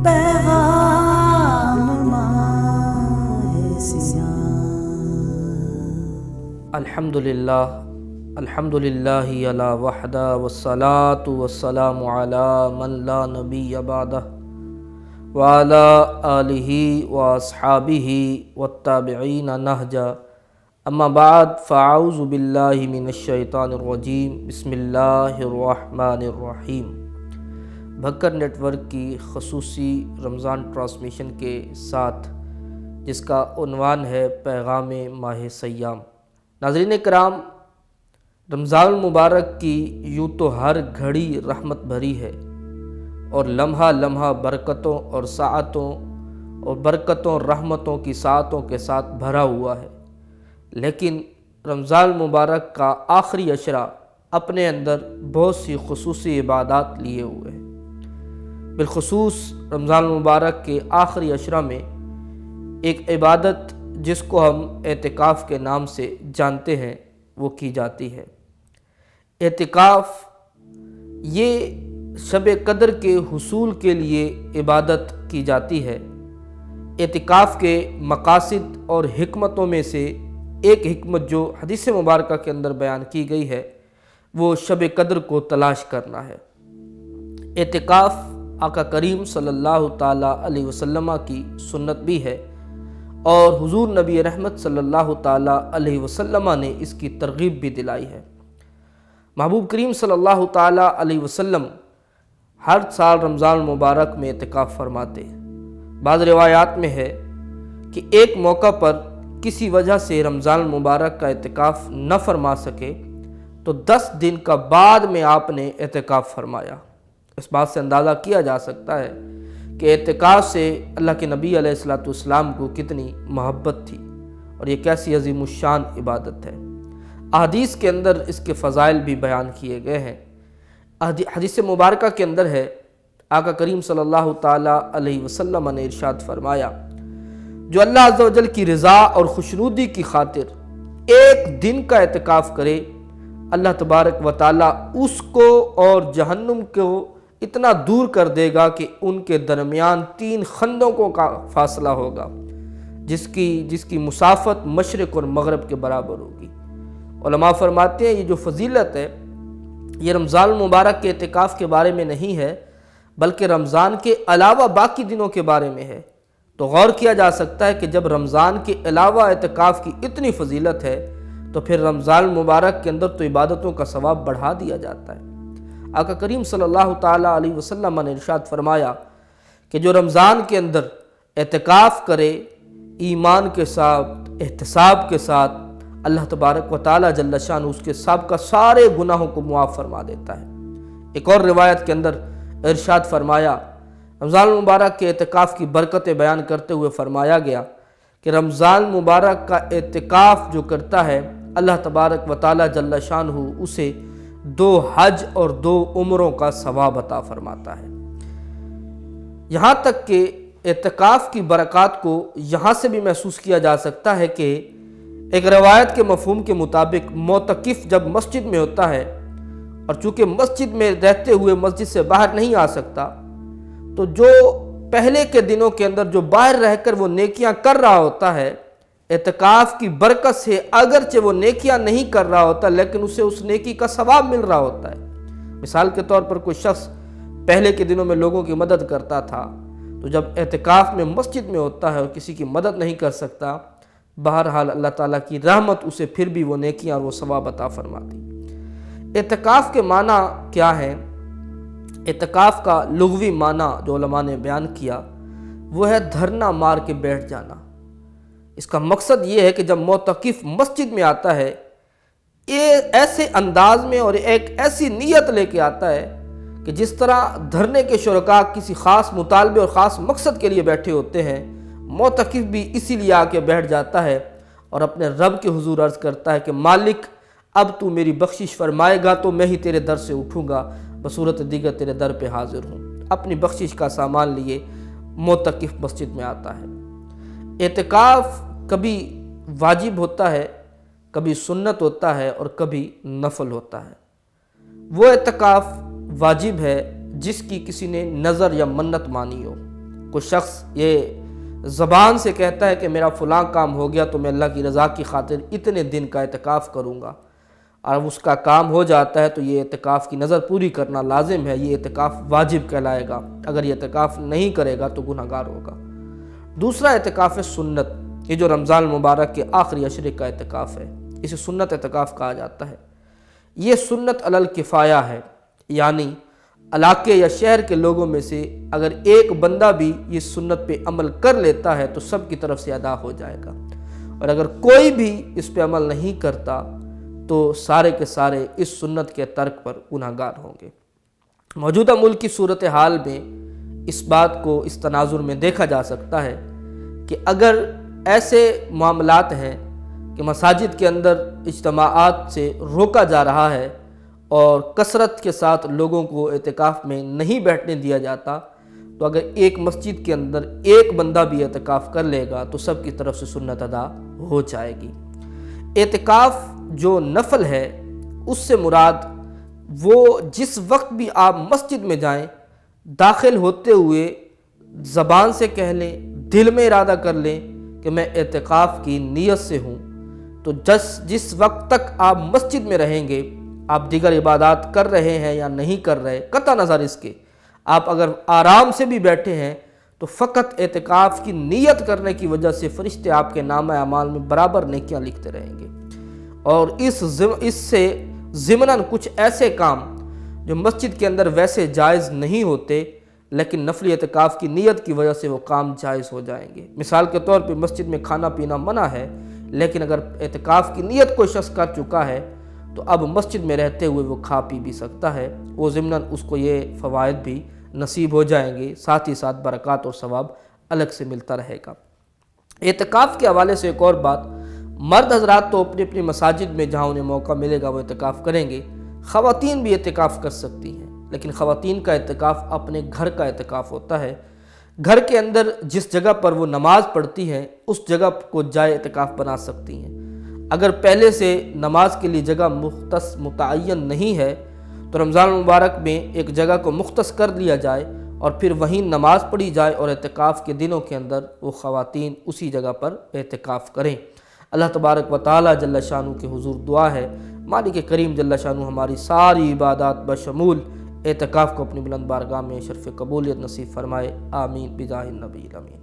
پیغام ماہ سیاں۔ الحمدللہ علی وحدہ والصلاة والسلام علی من لا نبی بعدہ وعلی آلہ واصحابہ والتابعین نہجہ، اما بعد فاعوذ باللہ من الشیطان الرجیم، بسم اللہ الرحمن الرحیم۔ بھکر نیٹ ورک کی خصوصی رمضان ٹرانسمیشن کے ساتھ، جس کا عنوان ہے پیغام ماہ سیام۔ ناظرین کرام، رمضان المبارک کی یوں تو ہر گھڑی رحمت بھری ہے اور لمحہ لمحہ برکتوں اور ساعتوں اور برکتوں رحمتوں کی ساعتوں کے ساتھ بھرا ہوا ہے، لیکن رمضان المبارک کا آخری عشرہ اپنے اندر بہت سی خصوصی عبادات لیے ہوئے ہیں۔ بالخصوص رمضان المبارک کے آخری عشرہ میں ایک عبادت جس کو ہم اعتکاف کے نام سے جانتے ہیں وہ کی جاتی ہے۔ اعتکاف یہ شب قدر کے حصول کے لیے عبادت کی جاتی ہے۔ اعتکاف کے مقاصد اور حکمتوں میں سے ایک حکمت جو حدیث مبارکہ کے اندر بیان کی گئی ہے وہ شب قدر کو تلاش کرنا ہے۔ اعتکاف آقا کریم صلی اللہ تعالیٰ علیہ وسلم کی سنت بھی ہے اور حضور نبی رحمت صلی اللہ تعالیٰ علیہ وسلم نے اس کی ترغیب بھی دلائی ہے۔ محبوب کریم صلی اللہ تعالیٰ علیہ وسلم ہر سال رمضان المبارک میں اعتکاف فرماتے ہیں۔ بعض روایات میں ہے کہ ایک موقع پر کسی وجہ سے رمضان المبارک کا اعتکاف نہ فرما سکے تو 10 دن کا بعد میں آپ نے اعتکاف فرمایا۔ اس بات سے اندازہ کیا جا سکتا ہے کہ اعتکاف سے اللہ کے نبی علیہ السلام کو کتنی محبت تھی اور یہ کیسی عظیم الشان عبادت ہے۔ احادیث کے اندر اس کے فضائل بھی بیان کیے گئے ہیں۔ حدیث مبارکہ کے اندر ہے، آقا کریم صلی اللہ تعالیٰ علیہ وسلم نے ارشاد فرمایا، جو اللہ عز و جل کی رضا اور خوشنودی کی خاطر ایک دن کا اعتکاف کرے، اللہ تبارک و تعالیٰ اس کو اور جہنم کو اتنا دور کر دے گا کہ ان کے درمیان 3 خندقوں کا فاصلہ ہوگا، جس کی مسافت مشرق اور مغرب کے برابر ہوگی۔ علماء فرماتے ہیں یہ جو فضیلت ہے یہ رمضان المبارک کے اعتکاف کے بارے میں نہیں ہے، بلکہ رمضان کے علاوہ باقی دنوں کے بارے میں ہے۔ تو غور کیا جا سکتا ہے کہ جب رمضان کے علاوہ اعتکاف کی اتنی فضیلت ہے تو پھر رمضان المبارک کے اندر تو عبادتوں کا ثواب بڑھا دیا جاتا ہے۔ آقا کریم صلی اللہ تعالیٰ علیہ وسلم نے ارشاد فرمایا کہ جو رمضان کے اندر اعتکاف کرے ایمان کے ساتھ احتساب کے ساتھ، اللہ تبارک و تعالیٰ جل شانہ اس کے سابقہ سارے گناہوں کو معاف فرما دیتا ہے۔ ایک اور روایت کے اندر ارشاد فرمایا، رمضان المبارک کے اعتکاف کی برکتیں بیان کرتے ہوئے فرمایا گیا کہ رمضان المبارک کا اعتکاف جو کرتا ہے اللہ تبارک و تعالیٰ جل شانہ اسے 2 حج اور 2 عمروں کا ثواب عطا فرماتا ہے۔ یہاں تک کہ اعتکاف کی برکات کو یہاں سے بھی محسوس کیا جا سکتا ہے کہ ایک روایت کے مفہوم کے مطابق معتکف جب مسجد میں ہوتا ہے اور چونکہ مسجد میں رہتے ہوئے مسجد سے باہر نہیں آ سکتا، تو جو پہلے کے دنوں کے اندر جو باہر رہ کر وہ نیکیاں کر رہا ہوتا ہے، اعتکاف کی برکت سے اگرچہ وہ نیکیاں نہیں کر رہا ہوتا لیکن اسے اس نیکی کا ثواب مل رہا ہوتا ہے۔ مثال کے طور پر کوئی شخص پہلے کے دنوں میں لوگوں کی مدد کرتا تھا، تو جب اعتکاف میں مسجد میں ہوتا ہے اور کسی کی مدد نہیں کر سکتا، بہرحال اللہ تعالیٰ کی رحمت اسے پھر بھی وہ نیکیاں اور وہ ثواب عطا فرماتی۔ اعتکاف کے معنی کیا ہے؟ اعتکاف کا لغوی معنی جو علماء نے بیان کیا وہ ہے دھرنا مار کے بیٹھ جانا۔ اس کا مقصد یہ ہے کہ جب معتکف مسجد میں آتا ہے، یہ ایسے انداز میں اور ایک ایسی نیت لے کے آتا ہے کہ جس طرح دھرنے کے شرکاء کسی خاص مطالبے اور خاص مقصد کے لیے بیٹھے ہوتے ہیں، معتکف بھی اسی لیے آ کے بیٹھ جاتا ہے اور اپنے رب کے حضور عرض کرتا ہے کہ مالک اب تو میری بخشش فرمائے گا تو میں ہی تیرے در سے اٹھوں گا، بصورت دیگر تیرے در پہ حاضر ہوں۔ اپنی بخشش کا سامان لیے معتکف مسجد میں آتا ہے۔ اعتکاف کبھی واجب ہوتا ہے، کبھی سنت ہوتا ہے اور کبھی نفل ہوتا ہے۔ وہ اعتکاف واجب ہے جس کی کسی نے نظر یا منت مانی ہو، کوئی شخص یہ زبان سے کہتا ہے کہ میرا فلاں کام ہو گیا تو میں اللہ کی رضا کی خاطر اتنے دن کا اعتکاف کروں گا، اور اس کا کام ہو جاتا ہے تو یہ اعتکاف کی نظر پوری کرنا لازم ہے، یہ اعتکاف واجب کہلائے گا۔ اگر یہ اعتکاف نہیں کرے گا تو گناہ گار ہوگا۔ دوسرا اعتکاف ہے سنت، یہ جو رمضان المبارک کے آخری عشرے کا اعتکاف ہے، اسے سنت اعتکاف کہا جاتا ہے۔ یہ سنت علی الکفایہ ہے، یعنی علاقے یا شہر کے لوگوں میں سے اگر ایک بندہ بھی یہ سنت پہ عمل کر لیتا ہے تو سب کی طرف سے ادا ہو جائے گا، اور اگر کوئی بھی اس پہ عمل نہیں کرتا تو سارے کے سارے اس سنت کے ترک پر گناہ گار ہوں گے۔ موجودہ ملک کی صورتحال میں اس بات کو اس تناظر میں دیکھا جا سکتا ہے کہ اگر ایسے معاملات ہیں کہ مساجد کے اندر اجتماعات سے روکا جا رہا ہے اور کثرت کے ساتھ لوگوں کو اعتکاف میں نہیں بیٹھنے دیا جاتا، تو اگر ایک مسجد کے اندر ایک بندہ بھی اعتکاف کر لے گا تو سب کی طرف سے سنت ادا ہو جائے گی۔ اعتکاف جو نفل ہے اس سے مراد وہ جس وقت بھی آپ مسجد میں جائیں، داخل ہوتے ہوئے زبان سے کہہ لیں، دل میں ارادہ کر لیں کہ میں اعتکاف کی نیت سے ہوں، تو جس وقت تک آپ مسجد میں رہیں گے، آپ دیگر عبادات کر رہے ہیں یا نہیں کر رہے، قطع نظر اس کے، آپ اگر آرام سے بھی بیٹھے ہیں تو فقط اعتکاف کی نیت کرنے کی وجہ سے فرشتے آپ کے نامہ اعمال میں برابر نیکیاں لکھتے رہیں گے۔ اور اس سے ضمناً کچھ ایسے کام جو مسجد کے اندر ویسے جائز نہیں ہوتے لیکن نفلی اعتکاف کی نیت کی وجہ سے وہ کام جائز ہو جائیں گے۔ مثال کے طور پہ مسجد میں کھانا پینا منع ہے، لیکن اگر اعتکاف کی نیت کوئی شخص کر چکا ہے تو اب مسجد میں رہتے ہوئے وہ کھا پی بھی سکتا ہے، وہ ضمناً اس کو یہ فوائد بھی نصیب ہو جائیں گے، ساتھ ہی ساتھ برکات اور ثواب الگ سے ملتا رہے گا۔ اعتکاف کے حوالے سے ایک اور بات، مرد حضرات تو اپنی اپنی مساجد میں جہاں انہیں موقع ملے گا وہ اعتکاف کریں گے، خواتین بھی اعتکاف کر سکتی ہیں، لیکن خواتین کا اعتکاف اپنے گھر کا اعتکاف ہوتا ہے۔ گھر کے اندر جس جگہ پر وہ نماز پڑھتی ہیں اس جگہ کو جائے اعتکاف بنا سکتی ہیں۔ اگر پہلے سے نماز کے لیے جگہ مختص متعین نہیں ہے تو رمضان المبارک میں ایک جگہ کو مختص کر لیا جائے اور پھر وہیں نماز پڑھی جائے، اور اعتکاف کے دنوں کے اندر وہ خواتین اسی جگہ پر اعتکاف کریں۔ اللہ تبارک و تعالی جل شانہ کے حضور دعا ہے مالک کریم جل شانہ ہماری ساری عبادات بشمول اعتکاف کو اپنی بلند بارگاہ میں شرف قبولیت نصیب فرمائے، آمین بجاہ النبی الامین۔